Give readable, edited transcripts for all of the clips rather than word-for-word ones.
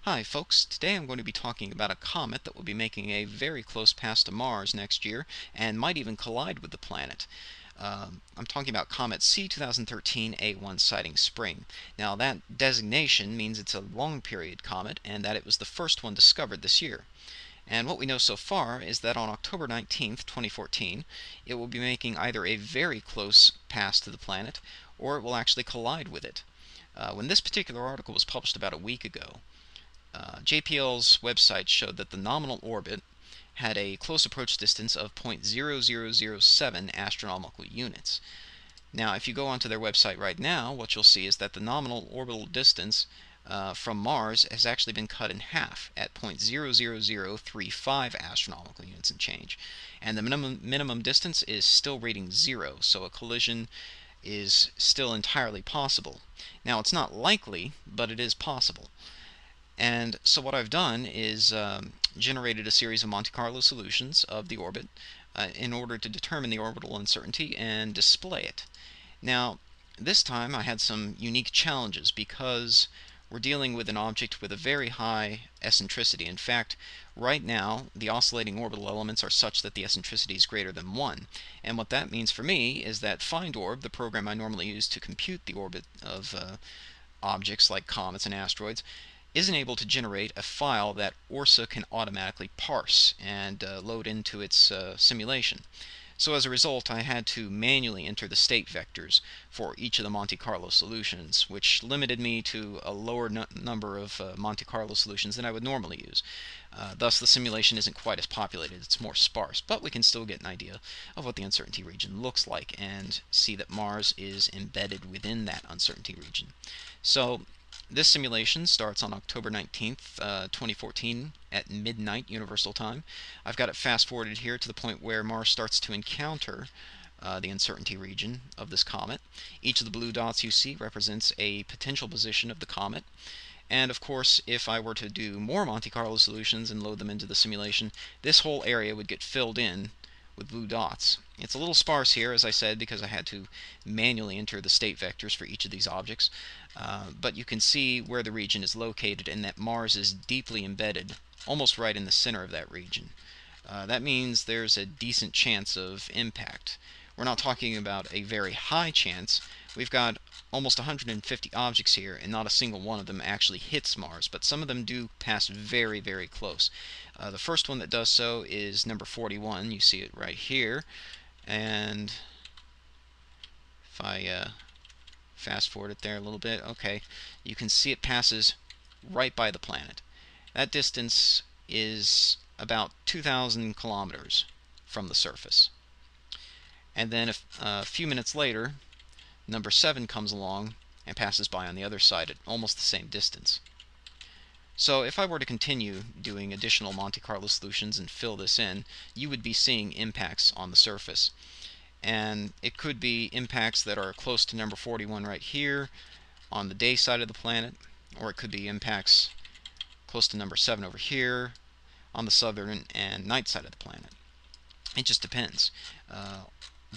Hi folks, today I'm going to be talking about a comet that will be making a very close pass to Mars next year and might even collide with the planet. I'm talking about Comet C 2013 A1 sighting spring. Now that designation means it's a long period comet and that it was the first one discovered this year. And what we know so far is that on October 19th, 2014, it will be making either a very close pass to the planet or it will actually collide with it. When this particular article was published about a week ago, JPL's website showed that the nominal orbit had a close approach distance of 0.0007 astronomical units. Now, if you go onto their website right now, what you'll see is that the nominal orbital distance from Mars has actually been cut in half at 0.00035 astronomical units and change. And the minimum distance is still reading 0, so a collision is still entirely possible. Now, it's not likely, but it is possible. And so what I've done is generated a series of Monte Carlo solutions of the orbit in order to determine the orbital uncertainty and display it. Now, this time I had some unique challenges because we're dealing with an object with a very high eccentricity. In fact, right now the oscillating orbital elements are such that the eccentricity is greater than 1. And what that means for me is that FindOrb, the program I normally use to compute the orbit of objects like comets and asteroids, isn't able to generate a file that ORSA can automatically parse and load into its simulation. So as a result, I had to manually enter the state vectors for each of the Monte Carlo solutions, which limited me to a lower number of Monte Carlo solutions than I would normally use. Thus, the simulation isn't quite as populated, it's more sparse, but we can still get an idea of what the uncertainty region looks like and see that Mars is embedded within that uncertainty region. So this simulation starts on October 19th, 2014 at midnight Universal Time. I've got it fast-forwarded here to the point where Mars starts to encounter the uncertainty region of this comet. Each of the blue dots you see represents a potential position of the comet. And of course, if I were to do more Monte Carlo solutions and load them into the simulation, this whole area would get filled in with blue dots. It's a little sparse here, as I said, because I had to manually enter the state vectors for each of these objects, but you can see where the region is located and that Mars is deeply embedded, almost right in the center of that region. That means there's a decent chance of impact. We're not talking about a very high chance. We've got almost 150 objects here, and not a single one of them actually hits Mars, but some of them do pass very, very close. The first one that does so is number 41. You see it right here. And if I fast forward it there a little bit, okay, you can see it passes right by the planet. That distance is about 2,000 kilometers from the surface. And then a few minutes later, number 7 comes along and passes by on the other side at almost the same distance. So if I were to continue doing additional Monte Carlo solutions and fill this in, you would be seeing impacts on the surface. And it could be impacts that are close to number 41 right here on the day side of the planet, or it could be impacts close to number 7 over here on the southern and night side of the planet. It just depends.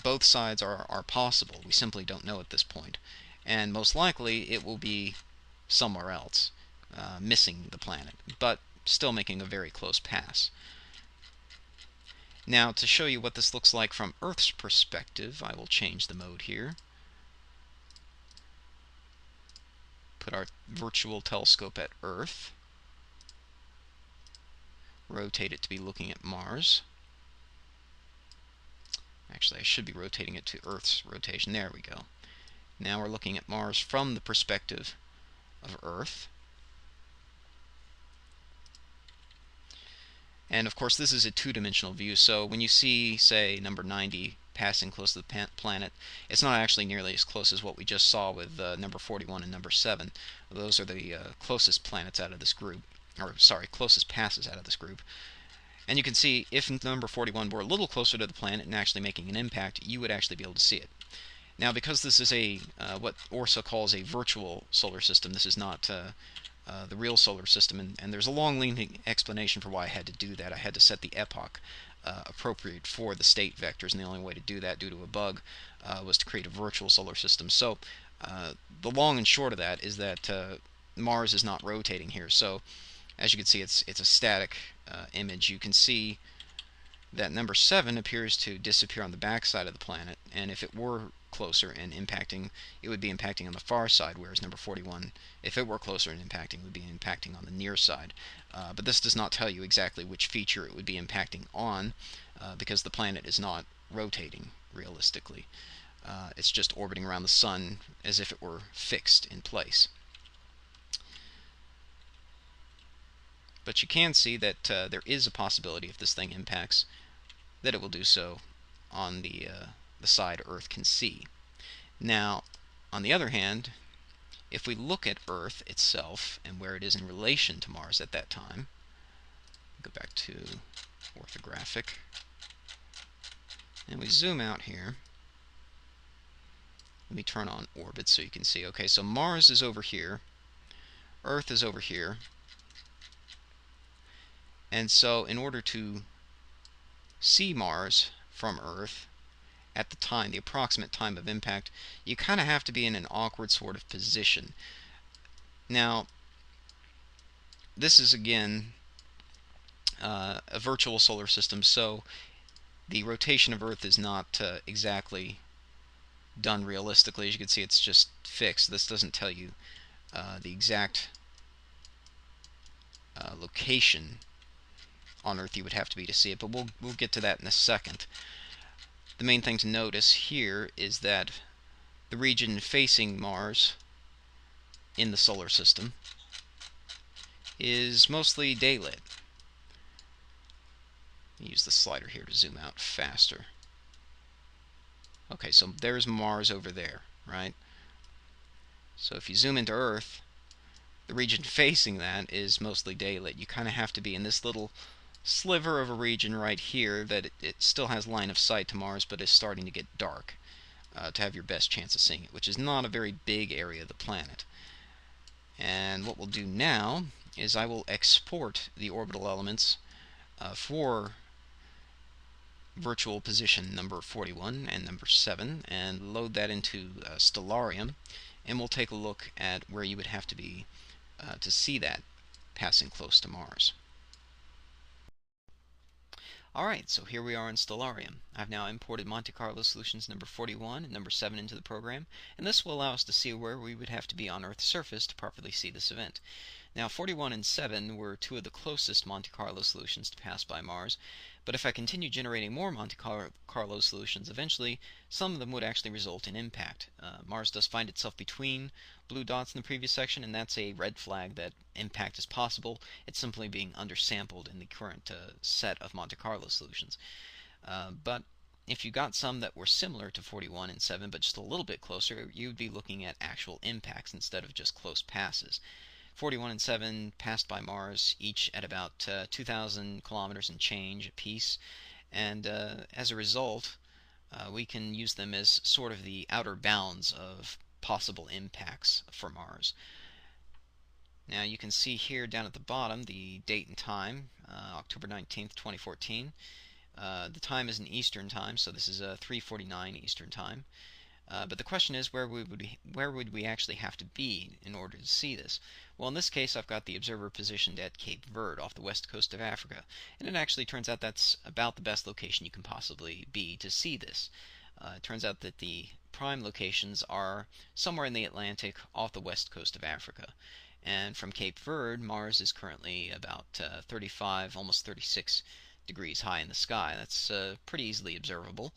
Both sides are possible. We simply don't know at this point. And most likely it will be somewhere else, missing the planet, but still making a very close pass. Now, to show you what this looks like from Earth's perspective, I will change the mode here. Put our virtual telescope at Earth. Rotate it to be looking at Mars. Actually, I should be rotating it to Earth's rotation. There we go. Now we're looking at Mars from the perspective of Earth. And of course, this is a two-dimensional view, so when you see, say, number 90 passing close to the planet, it's not actually nearly as close as what we just saw with number 41 and number 7. Those are the closest planets out of this group, or sorry, closest passes out of this group. And you can see if number 41 were a little closer to the planet and actually making an impact, you would actually be able to see it. Now, because this is a what ORSA calls a virtual solar system, this is not the real solar system, and there's a long-leading explanation for why I had to do that. I had to set the epoch appropriate for the state vectors, and the only way to do that due to a bug was to create a virtual solar system. So the long and short of that is that Mars is not rotating here. So As you can see, it's a static image. You can see that number 7 appears to disappear on the back side of the planet, and if it were closer and impacting, it would be impacting on the far side, whereas number 41, if it were closer and impacting, would be impacting on the near side. But this does not tell you exactly which feature it would be impacting on, because the planet is not rotating realistically. It's just orbiting around the sun as if it were fixed in place. But you can see that there is a possibility, if this thing impacts, that it will do so on the side Earth can see. Now, on the other hand, if we look at Earth itself and where it is in relation to Mars at that time, go back to orthographic, and we zoom out here. Let me turn on orbit so you can see. Okay, so Mars is over here, Earth is over here, and so in order to see Mars from Earth at the time, the approximate time of impact, you kind of have to be in an awkward sort of position. Now, this is again a virtual solar system, so the rotation of Earth is not exactly done realistically. As you can see, it's just fixed. This doesn't tell you the exact location on Earth you would have to be to see it, but we'll get to that in a second. The main thing to notice here is that the region facing Mars in the solar system is mostly daylit. Use the slider here to zoom out faster. Okay, so there's Mars over there, right? So if you zoom into Earth, the region facing that is mostly daylit. You kind of have to be in this little sliver of a region right here that it still has line of sight to Mars, but is starting to get dark to have your best chance of seeing it, which is not a very big area of the planet. And what we'll do now is I will export the orbital elements for virtual position number 41 and number 7 and load that into Stellarium, and we'll take a look at where you would have to be to see that passing close to Mars. Alright, so here we are in Stellarium. I've now imported Monte Carlo solutions number 41 and number 7 into the program, and this will allow us to see where we would have to be on Earth's surface to properly see this event. Now, 41 and 7 were two of the closest Monte Carlo solutions to pass by Mars, but if I continue generating more Monte Carlo solutions, eventually some of them would actually result in impact. Mars does find itself between blue dots in the previous section, and that's a red flag that impact is possible. It's simply being undersampled in the current set of Monte Carlo solutions. But if you got some that were similar to 41 and 7, but just a little bit closer, you would be looking at actual impacts instead of just close passes. 41 and 7 passed by Mars, each at about 2,000 kilometers and change apiece, and as a result, we can use them as sort of the outer bounds of possible impacts for Mars. Now you can see here down at the bottom the date and time, October 19th, 2014. The time is in Eastern Time, so this is 3:49 Eastern Time. But the question is, where would we actually have to be in order to see this? Well, in this case, I've got the observer positioned at Cape Verde off the west coast of Africa, and it actually turns out that's about the best location you can possibly be to see this. It turns out that the prime locations are somewhere in the Atlantic off the west coast of Africa. And from Cape Verde, Mars is currently about 35, almost 36 degrees high in the sky. That's pretty easily observable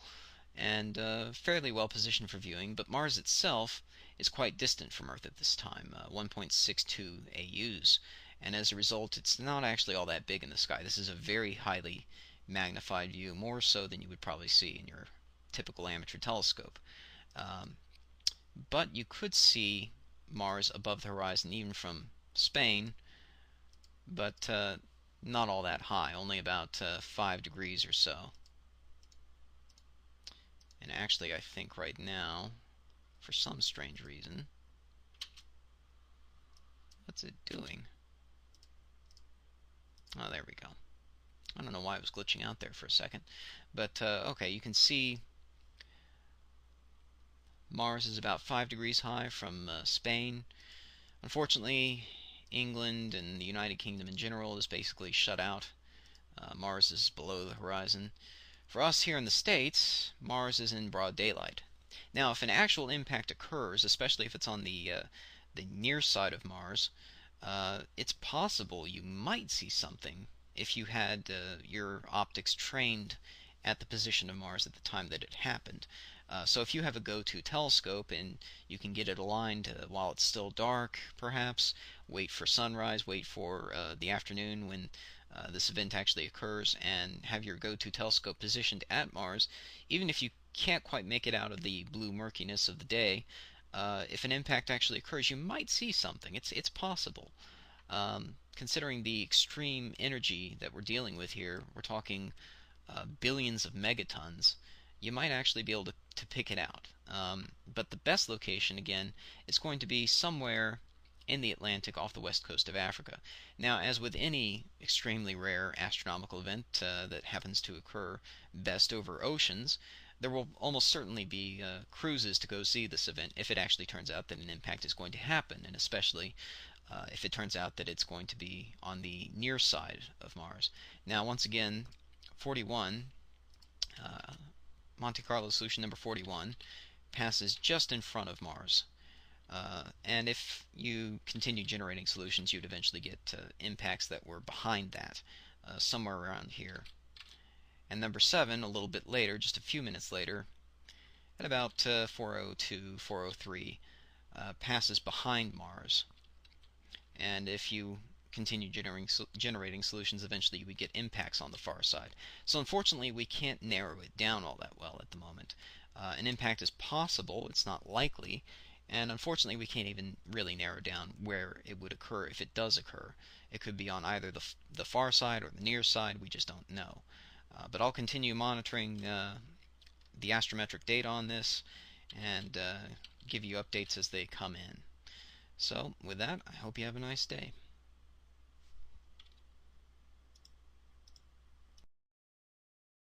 and fairly well positioned for viewing, but Mars itself is quite distant from Earth at this time, 1.62 AUs, and as a result it's not actually all that big in the sky. This is a very highly magnified view, more so than you would probably see in your typical amateur telescope. But you could see Mars above the horizon even from Spain, but not all that high, only about 5 degrees or so. And actually, I think right now, for some strange reason, what's it doing? Oh, there we go. I don't know why it was glitching out there for a second. But, okay, you can see Mars is about 5 degrees high from Spain. Unfortunately, England and the United Kingdom in general is basically shut out. Mars is below the horizon. For us here in the States, Mars is in broad daylight. Now, if an actual impact occurs, especially if it's on the near side of Mars, it's possible you might see something if you had your optics trained at the position of Mars at the time that it happened. So if you have a go-to telescope and you can get it aligned while it's still dark, perhaps, wait for sunrise, wait for the afternoon when this event actually occurs, and have your go-to telescope positioned at Mars, even if you can't quite make it out of the blue murkiness of the day, if an impact actually occurs, you might see something. It's possible. Considering the extreme energy that we're dealing with here, we're talking billions of megatons, you might actually be able to pick it out. But the best location, again, is going to be somewhere in the Atlantic off the west coast of Africa. Now, as with any extremely rare astronomical event that happens to occur best over oceans, there will almost certainly be cruises to go see this event if it actually turns out that an impact is going to happen, and especially if it turns out that it's going to be on the near side of Mars. Now, once again, 41, Monte Carlo solution number 41, passes just in front of Mars. And if you continue generating solutions, you'd eventually get impacts that were behind that, somewhere around here. And number 7, a little bit later, just a few minutes later, at about 402, 403, passes behind Mars. And if you continue generating solutions, eventually you would get impacts on the far side. So unfortunately, we can't narrow it down all that well at the moment. An impact is possible, it's not likely, and unfortunately we can't even really narrow down where it would occur if it does occur. It could be on either the far side or the near side, we just don't know. But I'll continue monitoring the astrometric data on this and give you updates as they come in. So with that, I hope you have a nice day.